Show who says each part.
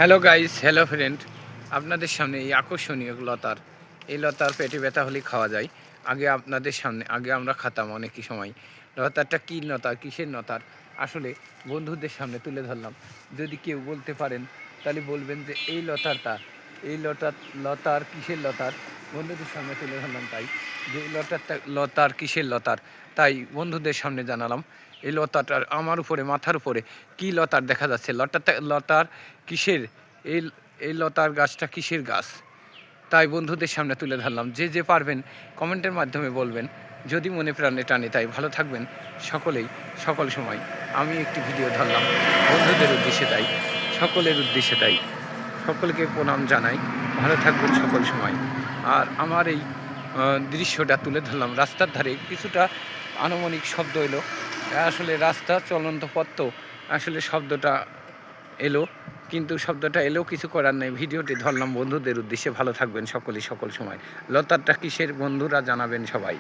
Speaker 1: Hello guys, hello friend. আপনাদের সামনে এই আকর্ষণীয় লতার, এই লতার পেটে ব্যথা হলেই খাওয়া যায়। আগে আমরা খেতাম অনেকই সময়। লতারটা কী লতার, কিসের লতার, আসলে বন্ধুদের সামনে তুলে ধরলাম। যদি কেউ বলতে পারেন তাহলে বলবেন যে এই লতারটা, এই লতার কিসের লতার, বন্ধুদের সামনে তুলে ধরলাম। তাই যে এই লতার কিসের লতার, তাই বন্ধুদের সামনে জানালাম। এই লতাটার আমার উপরে, মাথার উপরে কি লতার দেখা যাচ্ছে, লতার কিসের, এই এই লতার গাছটা কিসের গাছ, তাই বন্ধুদের সামনে তুলে ধরলাম। যে যে পারবেন কমেন্টের মাধ্যমে বলবেন, যদি মনে প্রাণে টানে। তাই ভালো থাকবেন সকলেই, সকল সময়। আমি একটি ভিডিও ধরলাম বন্ধুদের উদ্দেশ্যে, তাই সকলের উদ্দেশ্যে, তাই সকলকে প্রণাম জানাই। ভালো থাকবেন সকল সময়। আর আমার এই দৃশ্যটা তুলে ধরলাম রাস্তার ধারে। কিছুটা আনুমানিক শব্দ এলো, আসলে রাস্তা চলন্ত পথ তো, আসলে শব্দটা এলো, কিন্তু শব্দটা এলেও কিছু করার নেই। ভিডিওটি ধরলাম বন্ধুদের উদ্দেশ্যে। ভালো থাকবেন সকলেই, সকল সময়। লতারটা কিসের বন্ধুরা জানাবেন সবাই।